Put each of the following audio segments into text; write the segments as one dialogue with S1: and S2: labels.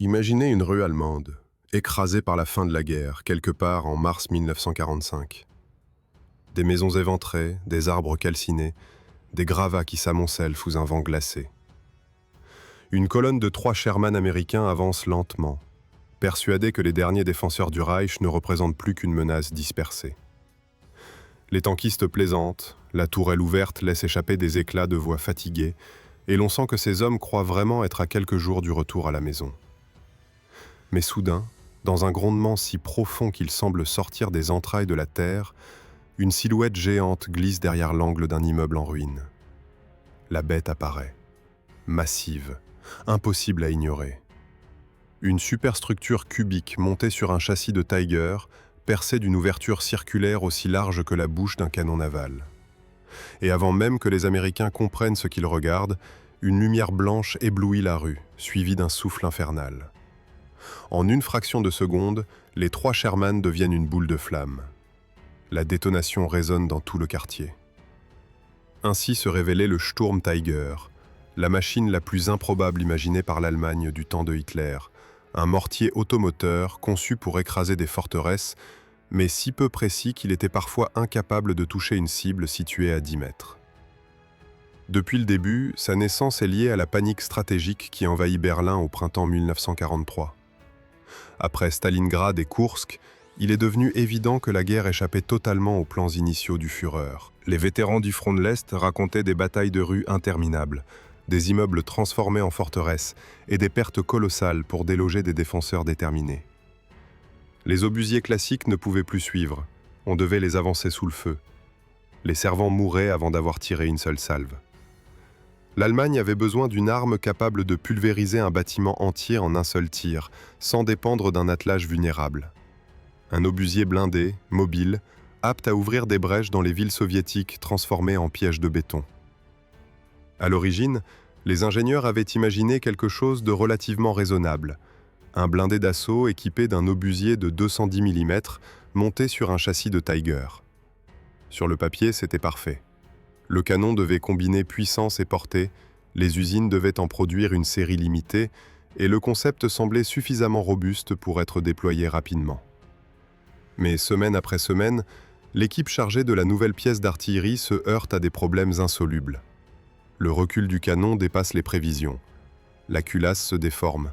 S1: Imaginez une rue allemande, écrasée par la fin de la guerre, quelque part en mars 1945. Des maisons éventrées, des arbres calcinés, des gravats qui s'amoncellent sous un vent glacé. Une colonne de 3 Sherman américains avance lentement, persuadés que les derniers défenseurs du Reich ne représentent plus qu'une menace dispersée. Les tankistes plaisantent, la tourelle ouverte laisse échapper des éclats de voix fatigués, et l'on sent que ces hommes croient vraiment être à quelques jours du retour à la maison. Mais soudain, dans un grondement si profond qu'il semble sortir des entrailles de la terre, une silhouette géante glisse derrière l'angle d'un immeuble en ruine. La bête apparaît, massive, impossible à ignorer. Une superstructure cubique montée sur un châssis de Tiger, percée d'une ouverture circulaire aussi large que la bouche d'un canon naval. Et avant même que les Américains comprennent ce qu'ils regardent, une lumière blanche éblouit la rue, suivie d'un souffle infernal. En une fraction de seconde, les 3 Sherman deviennent une boule de flammes. La détonation résonne dans tout le quartier. Ainsi se révélait le Sturm Tiger, la machine la plus improbable imaginée par l'Allemagne du temps de Hitler, un mortier automoteur conçu pour écraser des forteresses, mais si peu précis qu'il était parfois incapable de toucher une cible située à 10 mètres. Depuis le début, sa naissance est liée à la panique stratégique qui envahit Berlin au printemps 1943. Après Stalingrad et Koursk, il est devenu évident que la guerre échappait totalement aux plans initiaux du Führer. Les vétérans du front de l'Est racontaient des batailles de rue interminables, des immeubles transformés en forteresses et des pertes colossales pour déloger des défenseurs déterminés. Les obusiers classiques ne pouvaient plus suivre, on devait les avancer sous le feu. Les servants mouraient avant d'avoir tiré une seule salve. L'Allemagne avait besoin d'une arme capable de pulvériser un bâtiment entier en un seul tir, sans dépendre d'un attelage vulnérable. Un obusier blindé, mobile, apte à ouvrir des brèches dans les villes soviétiques transformées en pièges de béton. À l'origine, les ingénieurs avaient imaginé quelque chose de relativement raisonnable, un blindé d'assaut équipé d'un obusier de 210 mm monté sur un châssis de Tiger. Sur le papier, c'était parfait. Le canon devait combiner puissance et portée, les usines devaient en produire une série limitée, et le concept semblait suffisamment robuste pour être déployé rapidement. Mais semaine après semaine, l'équipe chargée de la nouvelle pièce d'artillerie se heurte à des problèmes insolubles. Le recul du canon dépasse les prévisions. La culasse se déforme.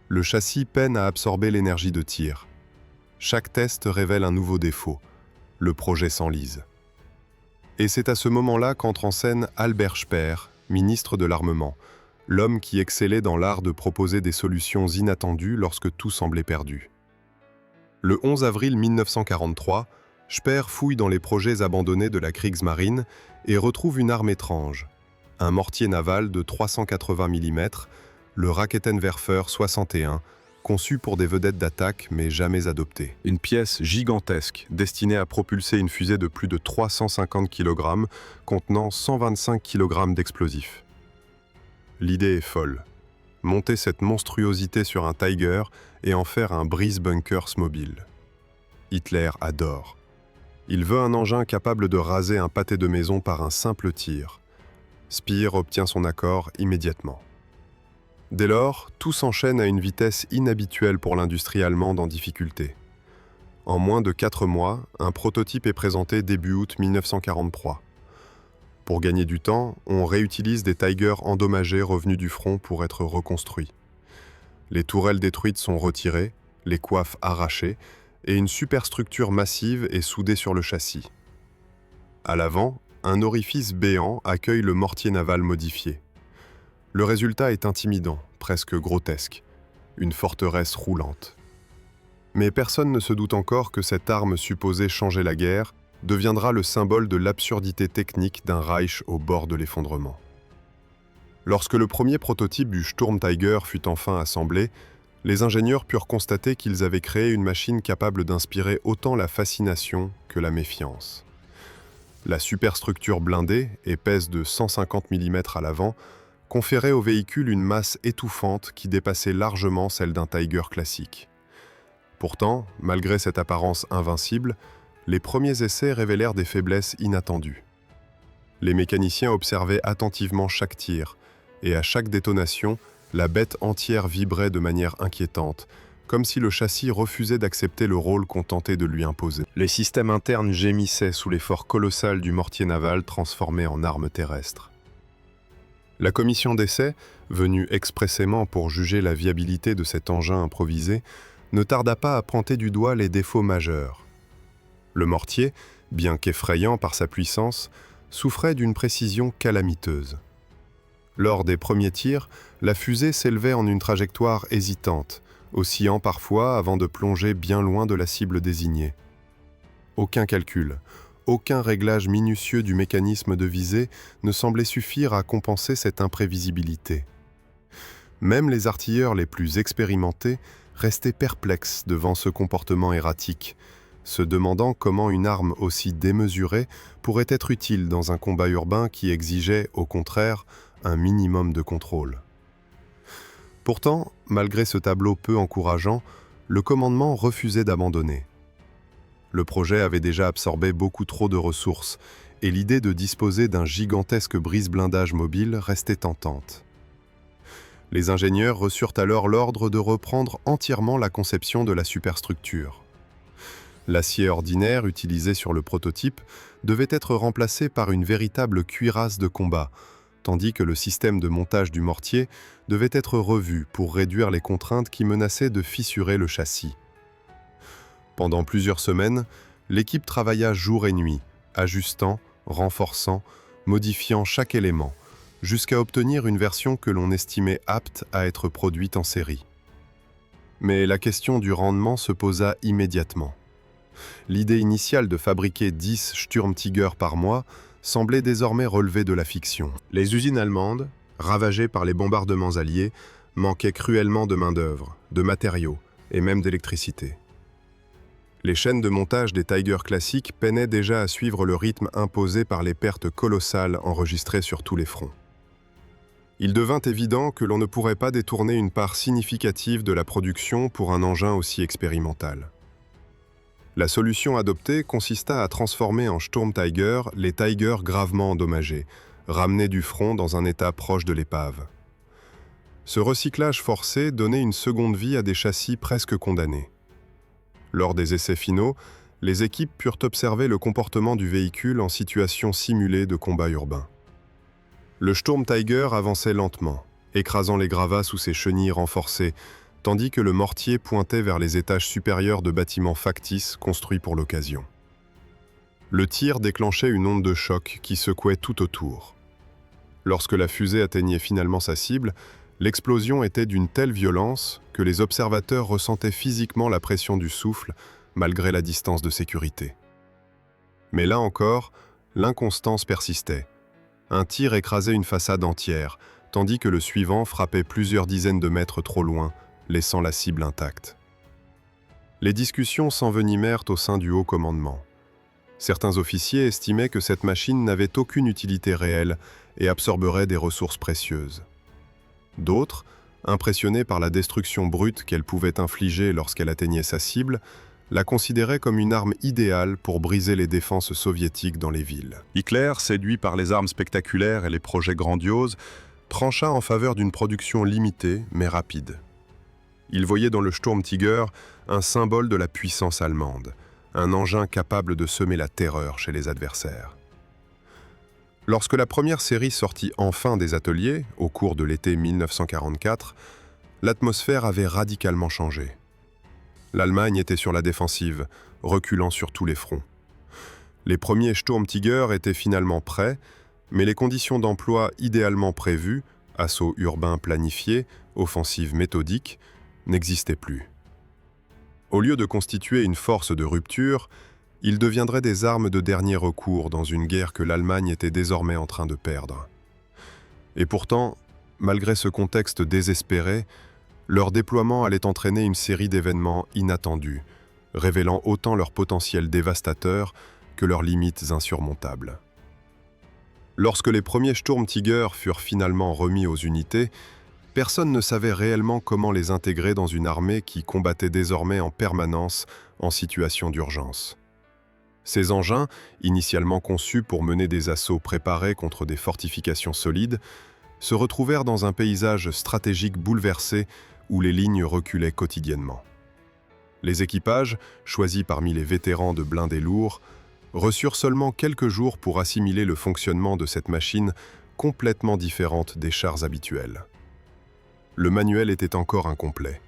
S1: Le châssis peine à absorber l'énergie de tir. Chaque test révèle un nouveau défaut. Le projet s'enlise. Et c'est à ce moment-là qu'entre en scène Albert Speer, ministre de l'Armement, l'homme qui excellait dans l'art de proposer des solutions inattendues lorsque tout semblait perdu. Le 11 avril 1943, Speer fouille dans les projets abandonnés de la Kriegsmarine et retrouve une arme étrange, un mortier naval de 380 mm, le Raketenwerfer 61, conçu pour des vedettes d'attaque mais jamais adopté. Une pièce gigantesque destinée à propulser une fusée de plus de 350 kg contenant 125 kg d'explosifs. L'idée est folle. Monter cette monstruosité sur un Tiger et en faire un brise-bunkers mobile. Hitler adore. Il veut un engin capable de raser un pâté de maison par un simple tir. Speer obtient son accord immédiatement. Dès lors, tout s'enchaîne à une vitesse inhabituelle pour l'industrie allemande en difficulté. En moins de 4 mois, un prototype est présenté début août 1943. Pour gagner du temps, on réutilise des Tiger endommagés revenus du front pour être reconstruits. Les tourelles détruites sont retirées, les coiffes arrachées, et une superstructure massive est soudée sur le châssis. À l'avant, un orifice béant accueille le mortier naval modifié. Le résultat est intimidant, presque grotesque, une forteresse roulante. Mais personne ne se doute encore que cette arme supposée changer la guerre deviendra le symbole de l'absurdité technique d'un Reich au bord de l'effondrement. Lorsque le premier prototype du Sturm Tiger fut enfin assemblé, les ingénieurs purent constater qu'ils avaient créé une machine capable d'inspirer autant la fascination que la méfiance. La superstructure blindée, épaisse de 150 mm à l'avant, conférait au véhicule une masse étouffante qui dépassait largement celle d'un Tiger classique. Pourtant, malgré cette apparence invincible, les premiers essais révélèrent des faiblesses inattendues. Les mécaniciens observaient attentivement chaque tir, et à chaque détonation, La bête entière vibrait de manière inquiétante, comme si le châssis refusait d'accepter le rôle qu'on tentait de lui imposer. Les systèmes internes gémissaient sous l'effort colossal du mortier naval transformé en arme terrestre. La commission d'essai, venue expressément pour juger la viabilité de cet engin improvisé, ne tarda pas à pointer du doigt les défauts majeurs. Le mortier, bien qu'effrayant par sa puissance, souffrait d'une précision calamiteuse. Lors des premiers tirs, la fusée s'élevait en une trajectoire hésitante, oscillant parfois avant de plonger bien loin de la cible désignée. Aucun calcul, aucun réglage minutieux du mécanisme de visée ne semblait suffire à compenser cette imprévisibilité. Même les artilleurs les plus expérimentés restaient perplexes devant ce comportement erratique, se demandant comment une arme aussi démesurée pourrait être utile dans un combat urbain qui exigeait, au contraire, un minimum de contrôle. Pourtant, malgré ce tableau peu encourageant, le commandement refusait d'abandonner. Le projet avait déjà absorbé beaucoup trop de ressources, et l'idée de disposer d'un gigantesque brise-blindage mobile restait tentante. Les ingénieurs reçurent alors l'ordre de reprendre entièrement la conception de la superstructure. L'acier ordinaire utilisé sur le prototype devait être remplacé par une véritable cuirasse de combat, tandis que le système de montage du mortier devait être revu pour réduire les contraintes qui menaçaient de fissurer le châssis. Pendant plusieurs semaines, l'équipe travailla jour et nuit, ajustant, renforçant, modifiant chaque élément, jusqu'à obtenir une version que l'on estimait apte à être produite en série. Mais la question du rendement se posa immédiatement. L'idée initiale de fabriquer 10 Sturmtiger par mois semblait désormais relever de la fiction. Les usines allemandes, ravagées par les bombardements alliés, manquaient cruellement de main-d'œuvre, de matériaux et même d'électricité. Les chaînes de montage des Tiger classiques peinaient déjà à suivre le rythme imposé par les pertes colossales enregistrées sur tous les fronts. Il devint évident que l'on ne pourrait pas détourner une part significative de la production pour un engin aussi expérimental. La solution adoptée consista à transformer en Sturmtiger les Tiger gravement endommagés, ramenés du front dans un état proche de l'épave. Ce recyclage forcé donnait une seconde vie à des châssis presque condamnés. Lors des essais finaux, les équipes purent observer le comportement du véhicule en situation simulée de combat urbain. Le Sturmtiger avançait lentement, écrasant les gravats sous ses chenilles renforcées, tandis que le mortier pointait vers les étages supérieurs de bâtiments factices construits pour l'occasion. Le tir déclenchait une onde de choc qui secouait tout autour. Lorsque la fusée atteignait finalement sa cible, l'explosion était d'une telle violence que les observateurs ressentaient physiquement la pression du souffle, malgré la distance de sécurité. Mais là encore, l'inconstance persistait. Un tir écrasait une façade entière, tandis que le suivant frappait plusieurs dizaines de mètres trop loin, laissant la cible intacte. Les discussions s'envenimèrent au sein du haut commandement. Certains officiers estimaient que cette machine n'avait aucune utilité réelle et absorberait des ressources précieuses. D'autres, impressionnés par la destruction brute qu'elle pouvait infliger lorsqu'elle atteignait sa cible, la considéraient comme une arme idéale pour briser les défenses soviétiques dans les villes. Hitler, séduit par les armes spectaculaires et les projets grandioses, trancha en faveur d'une production limitée mais rapide. Il voyait dans le Sturmtiger un symbole de la puissance allemande, un engin capable de semer la terreur chez les adversaires. Lorsque la première série sortit enfin des ateliers, au cours de l'été 1944, l'atmosphère avait radicalement changé. L'Allemagne était sur la défensive, reculant sur tous les fronts. Les premiers Sturmtiger étaient finalement prêts, mais les conditions d'emploi idéalement prévues, assaut urbain planifié, offensive méthodique, n'existaient plus. Au lieu de constituer une force de rupture, ils deviendraient des armes de dernier recours dans une guerre que l'Allemagne était désormais en train de perdre. Et pourtant, malgré ce contexte désespéré, leur déploiement allait entraîner une série d'événements inattendus, révélant autant leur potentiel dévastateur que leurs limites insurmontables. Lorsque les premiers Sturmtiger furent finalement remis aux unités, personne ne savait réellement comment les intégrer dans une armée qui combattait désormais en permanence en situation d'urgence. Ces engins, initialement conçus pour mener des assauts préparés contre des fortifications solides, se retrouvèrent dans un paysage stratégique bouleversé où les lignes reculaient quotidiennement. Les équipages, choisis parmi les vétérans de blindés lourds, reçurent seulement quelques jours pour assimiler le fonctionnement de cette machine complètement différente des chars habituels. Le manuel était encore incomplet.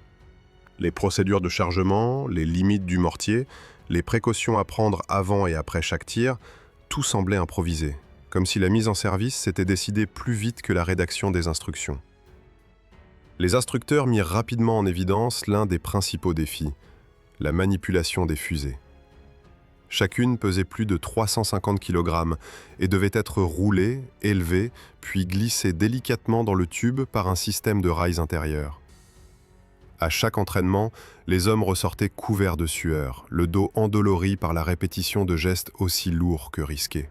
S1: Les procédures de chargement, les limites du mortier, les précautions à prendre avant et après chaque tir, tout semblait improvisé, comme si la mise en service s'était décidée plus vite que la rédaction des instructions. Les instructeurs mirent rapidement en évidence l'un des principaux défis, la manipulation des fusées. Chacune pesait plus de 350 kg et devait être roulée, élevée, puis glissée délicatement dans le tube par un système de rails intérieurs. À chaque entraînement, les hommes ressortaient couverts de sueur, le dos endolori par la répétition de gestes aussi lourds que risqués.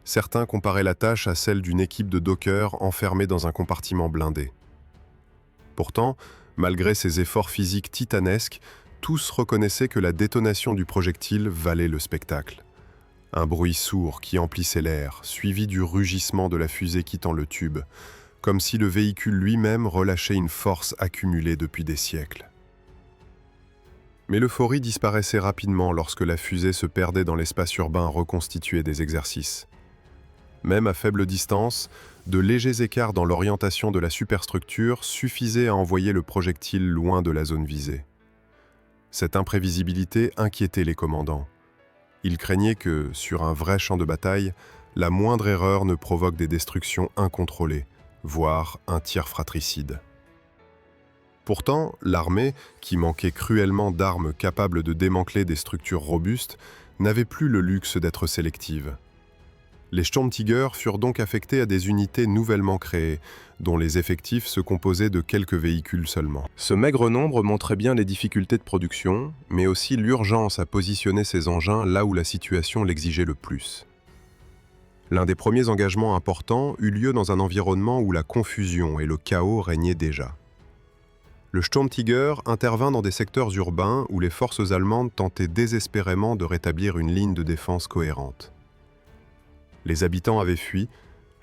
S1: Certains comparaient la tâche à celle d'une équipe de dockers enfermés dans un compartiment blindé. Pourtant, malgré ces efforts physiques titanesques, tous reconnaissaient que la détonation du projectile valait le spectacle. Un bruit sourd qui emplissait l'air, suivi du rugissement de la fusée quittant le tube, comme si le véhicule lui-même relâchait une force accumulée depuis des siècles. Mais l'euphorie disparaissait rapidement lorsque la fusée se perdait dans l'espace urbain reconstitué des exercices. Même à faible distance, de légers écarts dans l'orientation de la superstructure suffisaient à envoyer le projectile loin de la zone visée. Cette imprévisibilité inquiétait les commandants. Ils craignaient que, sur un vrai champ de bataille, la moindre erreur ne provoque des destructions incontrôlées, voire un tir fratricide. Pourtant, l'armée, qui manquait cruellement d'armes capables de démanteler des structures robustes, n'avait plus le luxe d'être sélective. Les Sturmtiger furent donc affectés à des unités nouvellement créées, dont les effectifs se composaient de quelques véhicules seulement. Ce maigre nombre montrait bien les difficultés de production, mais aussi l'urgence à positionner ces engins là où la situation l'exigeait le plus. L'un des premiers engagements importants eut lieu dans un environnement où la confusion et le chaos régnaient déjà. Le Sturmtiger intervint dans des secteurs urbains où les forces allemandes tentaient désespérément de rétablir une ligne de défense cohérente. Les habitants avaient fui,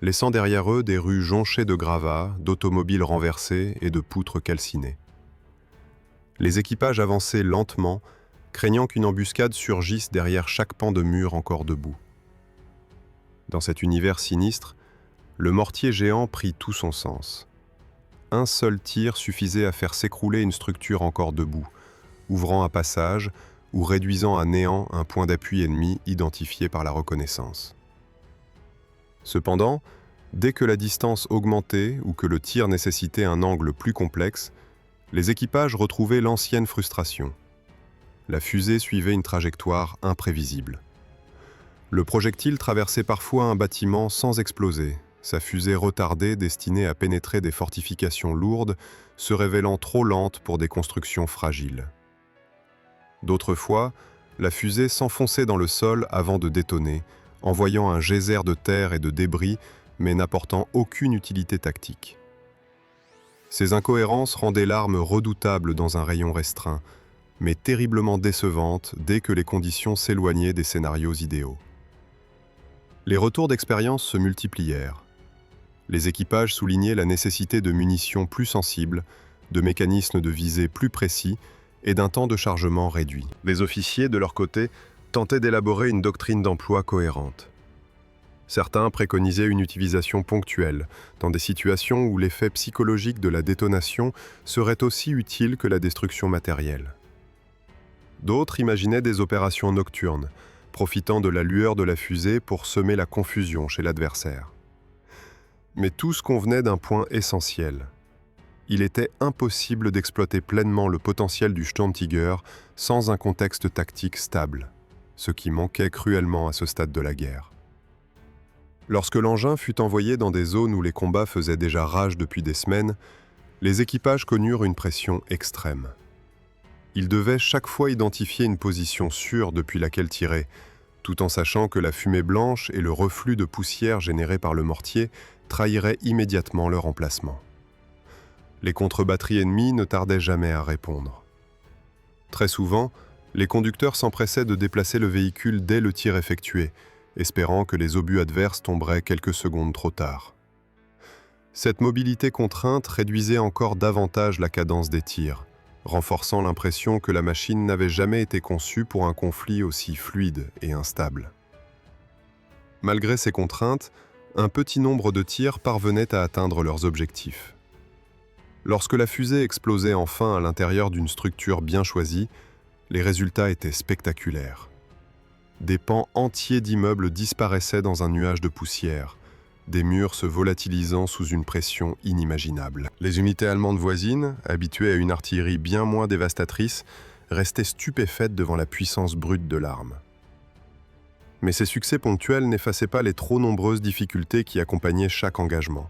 S1: laissant derrière eux des rues jonchées de gravats, d'automobiles renversés et de poutres calcinées. Les équipages avançaient lentement, craignant qu'une embuscade surgisse derrière chaque pan de mur encore debout. Dans cet univers sinistre, le mortier géant prit tout son sens. Un seul tir suffisait à faire s'écrouler une structure encore debout, ouvrant un passage ou réduisant à néant un point d'appui ennemi identifié par la reconnaissance. Cependant, dès que la distance augmentait ou que le tir nécessitait un angle plus complexe, les équipages retrouvaient l'ancienne frustration. La fusée suivait une trajectoire imprévisible. Le projectile traversait parfois un bâtiment sans exploser, sa fusée retardée destinée à pénétrer des fortifications lourdes, se révélant trop lente pour des constructions fragiles. D'autres fois, la fusée s'enfonçait dans le sol avant de détonner, envoyant un geyser de terre et de débris, mais n'apportant aucune utilité tactique. Ces incohérences rendaient l'arme redoutable dans un rayon restreint, mais terriblement décevante dès que les conditions s'éloignaient des scénarios idéaux. Les retours d'expérience se multiplièrent. Les équipages soulignaient la nécessité de munitions plus sensibles, de mécanismes de visée plus précis et d'un temps de chargement réduit. Les officiers, de leur côté, tentaient d'élaborer une doctrine d'emploi cohérente. Certains préconisaient une utilisation ponctuelle, dans des situations où l'effet psychologique de la détonation serait aussi utile que la destruction matérielle. D'autres imaginaient des opérations nocturnes, profitant de la lueur de la fusée pour semer la confusion chez l'adversaire. Mais tous convenaient d'un point essentiel. Il était impossible d'exploiter pleinement le potentiel du Sturmtiger sans un contexte tactique stable, ce qui manquait cruellement à ce stade de la guerre. Lorsque l'engin fut envoyé dans des zones où les combats faisaient déjà rage depuis des semaines, les équipages connurent une pression extrême. Ils devaient chaque fois identifier une position sûre depuis laquelle tirer, tout en sachant que la fumée blanche et le reflux de poussière généré par le mortier trahiraient immédiatement leur emplacement. Les contre-batteries ennemies ne tardaient jamais à répondre. Très souvent, les conducteurs s'empressaient de déplacer le véhicule dès le tir effectué, espérant que les obus adverses tomberaient quelques secondes trop tard. Cette mobilité contrainte réduisait encore davantage la cadence des tirs, renforçant l'impression que la machine n'avait jamais été conçue pour un conflit aussi fluide et instable. Malgré ces contraintes, un petit nombre de tirs parvenaient à atteindre leurs objectifs. Lorsque la fusée explosait enfin à l'intérieur d'une structure bien choisie, les résultats étaient spectaculaires. Des pans entiers d'immeubles disparaissaient dans un nuage de poussière, des murs se volatilisant sous une pression inimaginable. Les unités allemandes voisines, habituées à une artillerie bien moins dévastatrice, restaient stupéfaites devant la puissance brute de l'arme. Mais ces succès ponctuels n'effaçaient pas les trop nombreuses difficultés qui accompagnaient chaque engagement.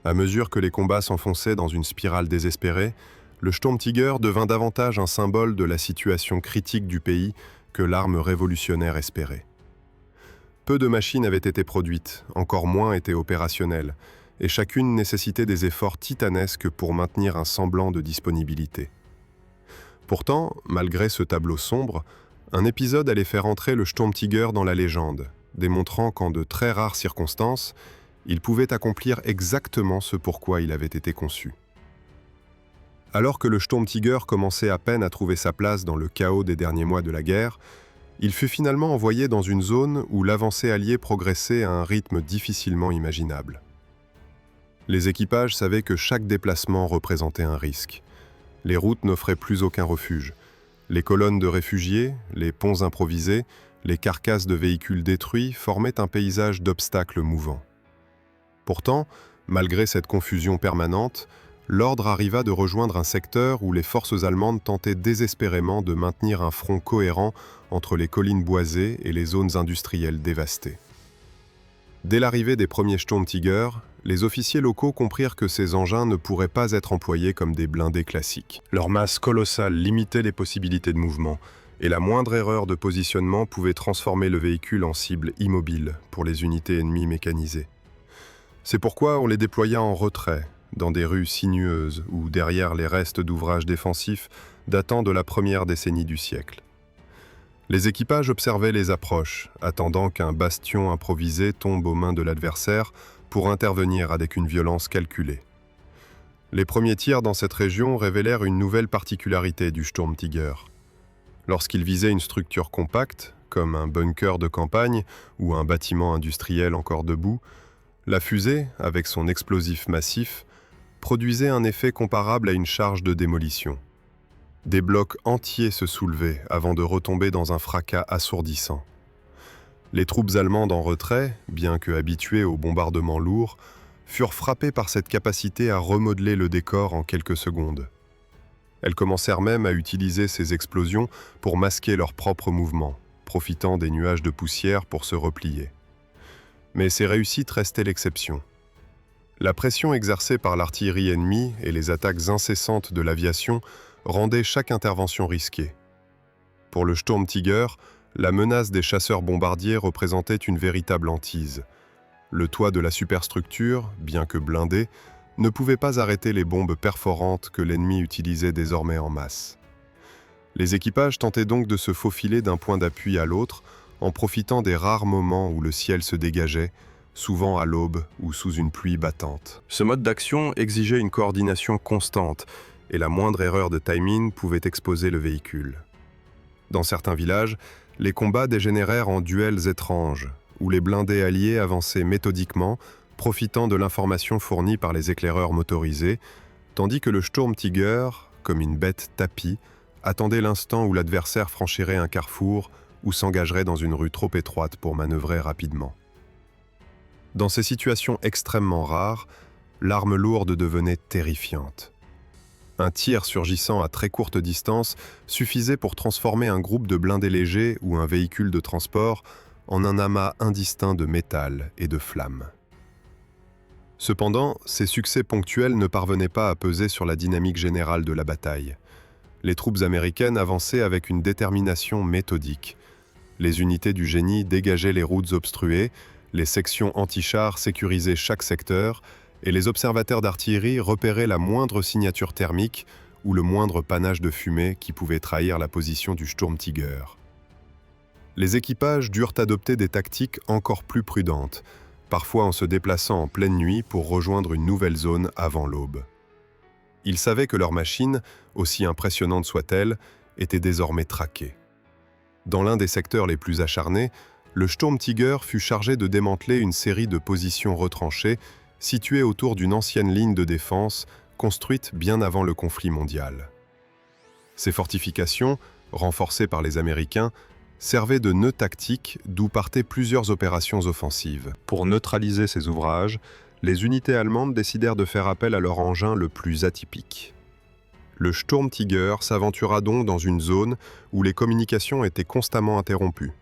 S1: À mesure que les combats s'enfonçaient dans une spirale désespérée, le Sturmtiger devint davantage un symbole de la situation critique du pays que l'arme révolutionnaire espérait. Peu de machines avaient été produites, encore moins étaient opérationnelles, et chacune nécessitait des efforts titanesques pour maintenir un semblant de disponibilité. Pourtant, malgré ce tableau sombre, un épisode allait faire entrer le Sturmtiger dans la légende, démontrant qu'en de très rares circonstances, il pouvait accomplir exactement ce pourquoi il avait été conçu. Alors que le Sturmtiger commençait à peine à trouver sa place dans le chaos des derniers mois de la guerre, il fut finalement envoyé dans une zone où l'avancée alliée progressait à un rythme difficilement imaginable. Les équipages savaient que chaque déplacement représentait un risque. Les routes n'offraient plus aucun refuge. Les colonnes de réfugiés, les ponts improvisés, les carcasses de véhicules détruits formaient un paysage d'obstacles mouvants. Pourtant, malgré cette confusion permanente, l'ordre arriva de rejoindre un secteur où les forces allemandes tentaient désespérément de maintenir un front cohérent entre les collines boisées et les zones industrielles dévastées. Dès l'arrivée des premiers Sturmtiger, les officiers locaux comprirent que ces engins ne pourraient pas être employés comme des blindés classiques. Leur masse colossale limitait les possibilités de mouvement, et la moindre erreur de positionnement pouvait transformer le véhicule en cible immobile pour les unités ennemies mécanisées. C'est pourquoi on les déploya en retrait, dans des rues sinueuses ou derrière les restes d'ouvrages défensifs datant de la première décennie du siècle. Les équipages observaient les approches, attendant qu'un bastion improvisé tombe aux mains de l'adversaire pour intervenir avec une violence calculée. Les premiers tirs dans cette région révélèrent une nouvelle particularité du Sturmtiger. Lorsqu'il visait une structure compacte, comme un bunker de campagne ou un bâtiment industriel encore debout, la fusée, avec son explosif massif, produisait un effet comparable à une charge de démolition. Des blocs entiers se soulevaient avant de retomber dans un fracas assourdissant. Les troupes allemandes en retrait, bien que habituées aux bombardements lourds, furent frappées par cette capacité à remodeler le décor en quelques secondes. Elles commencèrent même à utiliser ces explosions pour masquer leurs propres mouvements, profitant des nuages de poussière pour se replier. Mais ces réussites restaient l'exception. La pression exercée par l'artillerie ennemie et les attaques incessantes de l'aviation rendaient chaque intervention risquée. Pour le Sturmtiger, la menace des chasseurs bombardiers représentait une véritable hantise. Le toit de la superstructure, bien que blindé, ne pouvait pas arrêter les bombes perforantes que l'ennemi utilisait désormais en masse. Les équipages tentaient donc de se faufiler d'un point d'appui à l'autre, en profitant des rares moments où le ciel se dégageait, souvent à l'aube ou sous une pluie battante. Ce mode d'action exigeait une coordination constante, et la moindre erreur de timing pouvait exposer le véhicule. Dans certains villages, les combats dégénérèrent en duels étranges, où les blindés alliés avançaient méthodiquement, profitant de l'information fournie par les éclaireurs motorisés, tandis que le Sturmtiger, comme une bête tapie, attendait l'instant où l'adversaire franchirait un carrefour ou s'engagerait dans une rue trop étroite pour manœuvrer rapidement. Dans ces situations extrêmement rares, l'arme lourde devenait terrifiante. Un tir surgissant à très courte distance suffisait pour transformer un groupe de blindés légers ou un véhicule de transport en un amas indistinct de métal et de flammes. Cependant, ces succès ponctuels ne parvenaient pas à peser sur la dynamique générale de la bataille. Les troupes américaines avançaient avec une détermination méthodique. Les unités du génie dégageaient les routes obstruées, les sections anti-chars sécurisaient chaque secteur, et les observateurs d'artillerie repéraient la moindre signature thermique ou le moindre panache de fumée qui pouvait trahir la position du Sturmtiger. Les équipages durent adopter des tactiques encore plus prudentes, parfois en se déplaçant en pleine nuit pour rejoindre une nouvelle zone avant l'aube. Ils savaient que leur machine, aussi impressionnante soit-elle, était désormais traquée. Dans l'un des secteurs les plus acharnés, le Sturmtiger fut chargé de démanteler une série de positions retranchées situées autour d'une ancienne ligne de défense construite bien avant le conflit mondial. Ces fortifications, renforcées par les Américains, servaient de nœud tactique d'où partaient plusieurs opérations offensives. Pour neutraliser ces ouvrages, les unités allemandes décidèrent de faire appel à leur engin le plus atypique. Le Sturmtiger s'aventura donc dans une zone où les communications étaient constamment interrompues,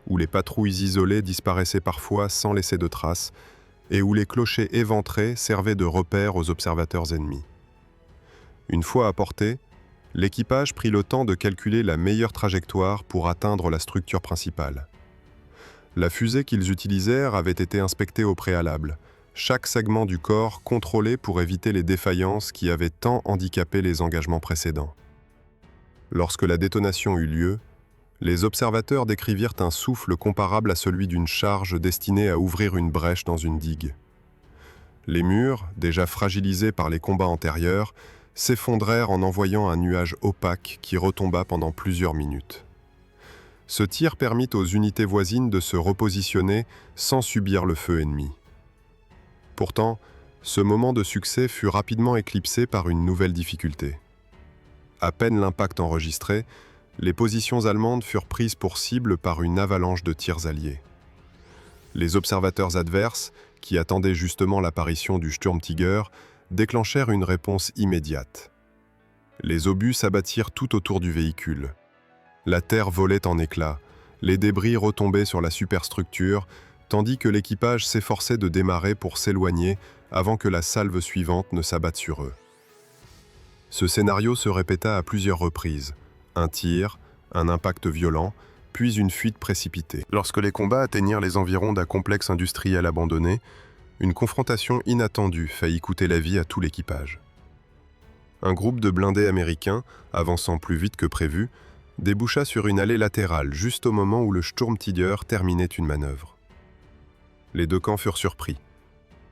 S1: où les patrouilles isolées disparaissaient parfois sans laisser de traces, et où les clochers éventrés servaient de repères aux observateurs ennemis. Une fois à portée, l'équipage prit le temps de calculer la meilleure trajectoire pour atteindre la structure principale. La fusée qu'ils utilisèrent avait été inspectée au préalable, chaque segment du corps contrôlé pour éviter les défaillances qui avaient tant handicapé les engagements précédents. Lorsque la détonation eut lieu, les observateurs décrivirent un souffle comparable à celui d'une charge destinée à ouvrir une brèche dans une digue. Les murs, déjà fragilisés par les combats antérieurs, s'effondrèrent en envoyant un nuage opaque qui retomba pendant plusieurs minutes. Ce tir permit aux unités voisines de se repositionner sans subir le feu ennemi. Pourtant, ce moment de succès fut rapidement éclipsé par une nouvelle difficulté. À peine l'impact enregistré, les positions allemandes furent prises pour cible par une avalanche de tirs alliés. Les observateurs adverses, qui attendaient justement l'apparition du Sturmtiger, déclenchèrent une réponse immédiate. Les obus s'abattirent tout autour du véhicule. La terre volait en éclats, les débris retombaient sur la superstructure, tandis que l'équipage s'efforçait de démarrer pour s'éloigner avant que la salve suivante ne s'abatte sur eux. Ce scénario se répéta à plusieurs reprises. Un tir, un impact violent, puis une fuite précipitée. Lorsque les combats atteignirent les environs d'un complexe industriel abandonné, une confrontation inattendue faillit coûter la vie à tout l'équipage. Un groupe de blindés américains, avançant plus vite que prévu, déboucha sur une allée latérale juste au moment où le Sturmtiger terminait une manœuvre. Les deux camps furent surpris.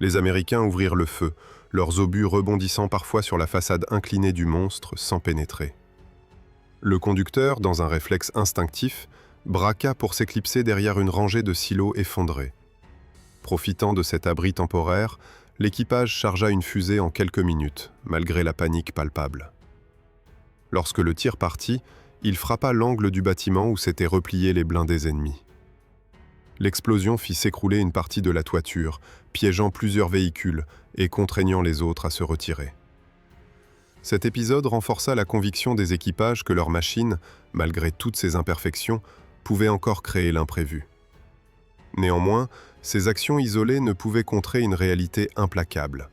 S1: Les Américains ouvrirent le feu, leurs obus rebondissant parfois sur la façade inclinée du monstre sans pénétrer. Le conducteur, dans un réflexe instinctif, braqua pour s'éclipser derrière une rangée de silos effondrés. Profitant de cet abri temporaire, l'équipage chargea une fusée en quelques minutes, malgré la panique palpable. Lorsque le tir partit, il frappa l'angle du bâtiment où s'étaient repliés les blindés ennemis. L'explosion fit s'écrouler une partie de la toiture, piégeant plusieurs véhicules et contraignant les autres à se retirer. Cet épisode renforça la conviction des équipages que leur machine, malgré toutes ses imperfections, pouvait encore créer l'imprévu. Néanmoins, ces actions isolées ne pouvaient contrer une réalité implacable.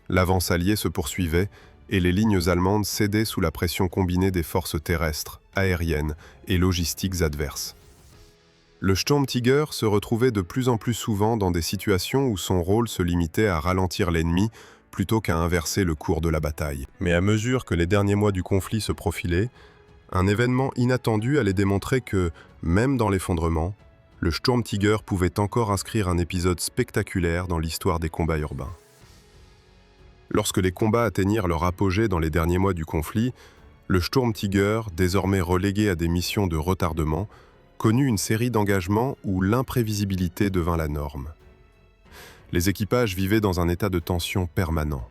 S1: L'avance alliée se poursuivait et les lignes allemandes cédaient sous la pression combinée des forces terrestres, aériennes et logistiques adverses. Le Sturmtiger se retrouvait de plus en plus souvent dans des situations où son rôle se limitait à ralentir l'ennemi plutôt qu'à inverser le cours de la bataille. Mais à mesure que les derniers mois du conflit se profilaient, un événement inattendu allait démontrer que, même dans l'effondrement, le Sturmtiger pouvait encore inscrire un épisode spectaculaire dans l'histoire des combats urbains. Lorsque les combats atteignirent leur apogée dans les derniers mois du conflit, le Sturmtiger, désormais relégué à des missions de retardement, connut une série d'engagements où l'imprévisibilité devint la norme. Les équipages vivaient dans un état de tension permanent.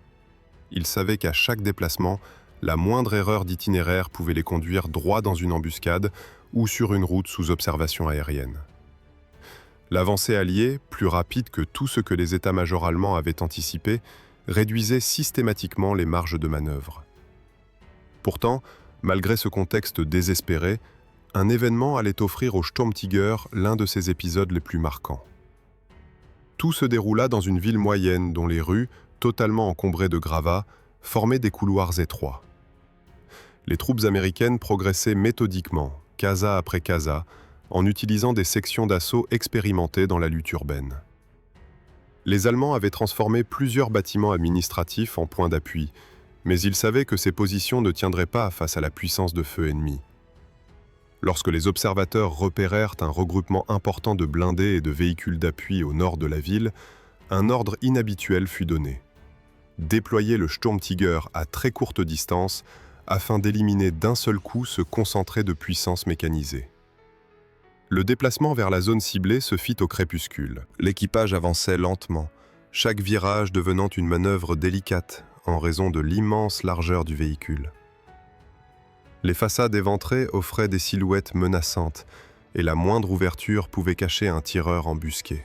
S1: Ils savaient qu'à chaque déplacement, la moindre erreur d'itinéraire pouvait les conduire droit dans une embuscade ou sur une route sous observation aérienne. L'avancée alliée, plus rapide que tout ce que les états-majors allemands avaient anticipé, réduisait systématiquement les marges de manœuvre. Pourtant, malgré ce contexte désespéré, un événement allait offrir au Sturmtiger l'un de ses épisodes les plus marquants. Tout se déroula dans une ville moyenne dont les rues, totalement encombrées de gravats, formaient des couloirs étroits. Les troupes américaines progressaient méthodiquement, casa après casa, en utilisant des sections d'assaut expérimentées dans la lutte urbaine. Les Allemands avaient transformé plusieurs bâtiments administratifs en points d'appui, mais ils savaient que ces positions ne tiendraient pas face à la puissance de feu ennemie. Lorsque les observateurs repérèrent un regroupement important de blindés et de véhicules d'appui au nord de la ville, un ordre inhabituel fut donné. Déployer le Sturmtiger à très courte distance afin d'éliminer d'un seul coup ce concentré de puissance mécanisée. Le déplacement vers la zone ciblée se fit au crépuscule. L'équipage avançait lentement, chaque virage devenant une manœuvre délicate en raison de l'immense largeur du véhicule. Les façades éventrées offraient des silhouettes menaçantes et la moindre ouverture pouvait cacher un tireur embusqué.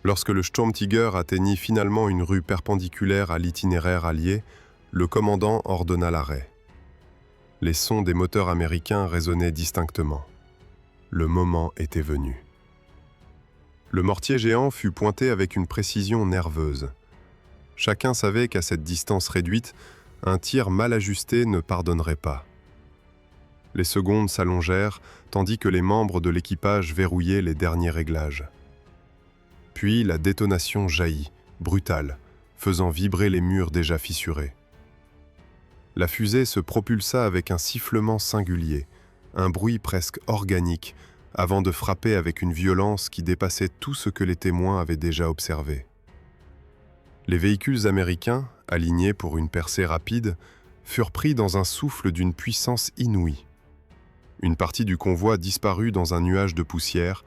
S1: Lorsque le Sturmtiger atteignit finalement une rue perpendiculaire à l'itinéraire allié, le commandant ordonna l'arrêt. Les sons des moteurs américains résonnaient distinctement. Le moment était venu. Le mortier géant fut pointé avec une précision nerveuse. Chacun savait qu'à cette distance réduite, un tir mal ajusté ne pardonnerait pas. Les secondes s'allongèrent, tandis que les membres de l'équipage verrouillaient les derniers réglages. Puis la détonation jaillit, brutale, faisant vibrer les murs déjà fissurés. La fusée se propulsa avec un sifflement singulier, un bruit presque organique, avant de frapper avec une violence qui dépassait tout ce que les témoins avaient déjà observé. Les véhicules américains, alignés pour une percée rapide, furent pris dans un souffle d'une puissance inouïe. Une partie du convoi disparut dans un nuage de poussière,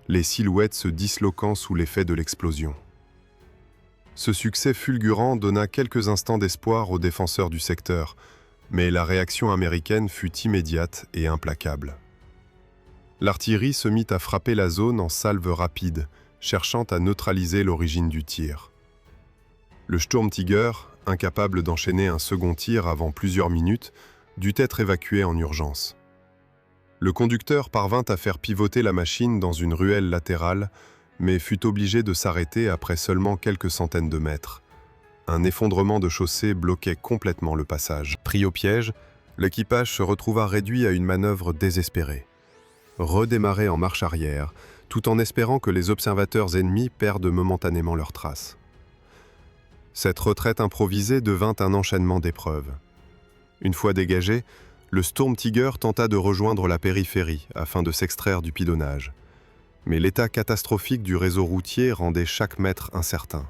S1: les silhouettes se disloquant sous l'effet de l'explosion. Ce succès fulgurant donna quelques instants d'espoir aux défenseurs du secteur, mais la réaction américaine fut immédiate et implacable. L'artillerie se mit à frapper la zone en salves rapides, cherchant à neutraliser l'origine du tir. Le Sturmtiger, incapable d'enchaîner un second tir avant plusieurs minutes, dut être évacué en urgence. Le conducteur parvint à faire pivoter la machine dans une ruelle latérale, mais fut obligé de s'arrêter après seulement quelques centaines de mètres. Un effondrement de chaussée bloquait complètement le passage. Pris au piège, l'équipage se retrouva réduit à une manœuvre désespérée. Redémarrer en marche arrière, tout en espérant que les observateurs ennemis perdent momentanément leurs traces. Cette retraite improvisée devint un enchaînement d'épreuves. Une fois dégagé, le Sturmtiger tenta de rejoindre la périphérie afin de s'extraire du pilonnage. Mais l'état catastrophique du réseau routier rendait chaque mètre incertain.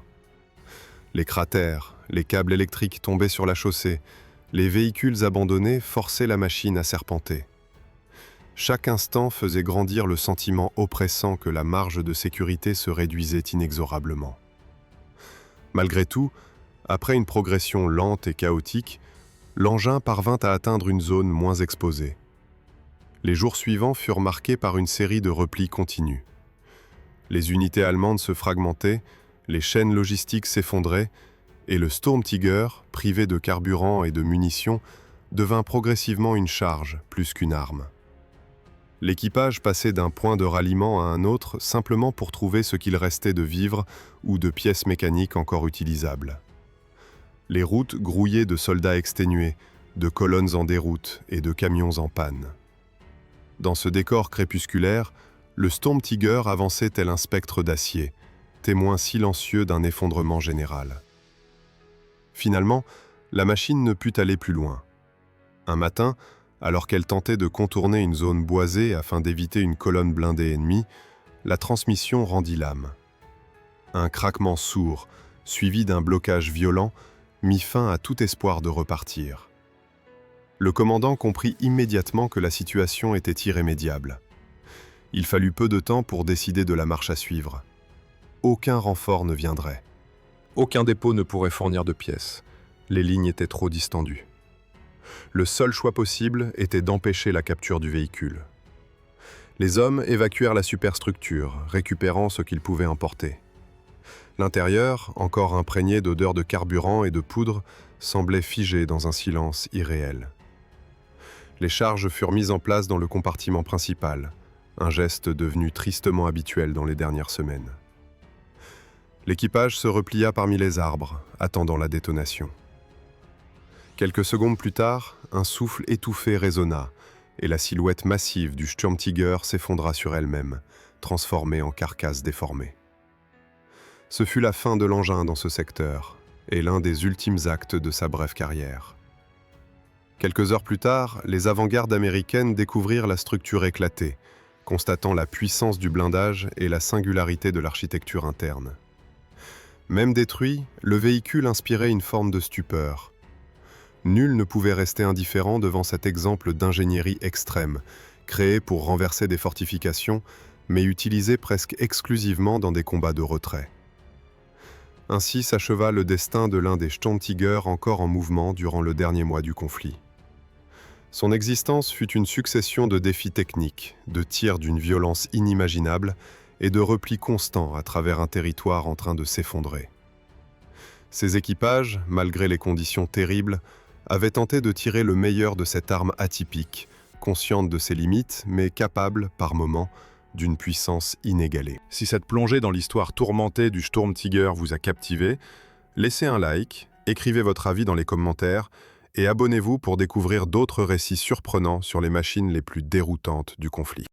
S1: Les cratères, les câbles électriques tombaient sur la chaussée, les véhicules abandonnés forçaient la machine à serpenter. Chaque instant faisait grandir le sentiment oppressant que la marge de sécurité se réduisait inexorablement. Malgré tout, après une progression lente et chaotique, l'engin parvint à atteindre une zone moins exposée. Les jours suivants furent marqués par une série de replis continus. Les unités allemandes se fragmentaient, les chaînes logistiques s'effondraient, et le Sturmtiger, privé de carburant et de munitions, devint progressivement une charge plus qu'une arme. L'équipage passait d'un point de ralliement à un autre simplement pour trouver ce qu'il restait de vivres ou de pièces mécaniques encore utilisables. Les routes grouillaient de soldats exténués, de colonnes en déroute et de camions en panne. Dans ce décor crépusculaire, le Sturmtiger avançait tel un spectre d'acier, témoin silencieux d'un effondrement général. Finalement, la machine ne put aller plus loin. Un matin, alors qu'elle tentait de contourner une zone boisée afin d'éviter une colonne blindée ennemie, la transmission rendit l'âme. Un craquement sourd, suivi d'un blocage violent, mit fin à tout espoir de repartir. Le commandant comprit immédiatement que la situation était irrémédiable. Il fallut peu de temps pour décider de la marche à suivre. Aucun renfort ne viendrait. Aucun dépôt ne pourrait fournir de pièces. Les lignes étaient trop distendues. Le seul choix possible était d'empêcher la capture du véhicule. Les hommes évacuèrent la superstructure, récupérant ce qu'ils pouvaient emporter. L'intérieur, encore imprégné d'odeurs de carburant et de poudre, semblait figé dans un silence irréel. Les charges furent mises en place dans le compartiment principal, un geste devenu tristement habituel dans les dernières semaines. L'équipage se replia parmi les arbres, attendant la détonation. Quelques secondes plus tard, un souffle étouffé résonna, et la silhouette massive du Sturmtiger s'effondra sur elle-même, transformée en carcasse déformée. Ce fut la fin de l'engin dans ce secteur, et l'un des ultimes actes de sa brève carrière. Quelques heures plus tard, les avant-gardes américaines découvrirent la structure éclatée, constatant la puissance du blindage et la singularité de l'architecture interne. Même détruit, le véhicule inspirait une forme de stupeur. Nul ne pouvait rester indifférent devant cet exemple d'ingénierie extrême, créé pour renverser des fortifications, mais utilisé presque exclusivement dans des combats de retrait. Ainsi s'acheva le destin de l'un des Sturmtiger encore en mouvement durant le dernier mois du conflit. Son existence fut une succession de défis techniques, de tirs d'une violence inimaginable et de replis constants à travers un territoire en train de s'effondrer. Ses équipages, malgré les conditions terribles, avaient tenté de tirer le meilleur de cette arme atypique, consciente de ses limites, mais capable, par moments, d'une puissance inégalée. Si cette plongée dans l'histoire tourmentée du Sturmtiger vous a captivé, laissez un like, écrivez votre avis dans les commentaires et abonnez-vous pour découvrir d'autres récits surprenants sur les machines les plus déroutantes du conflit.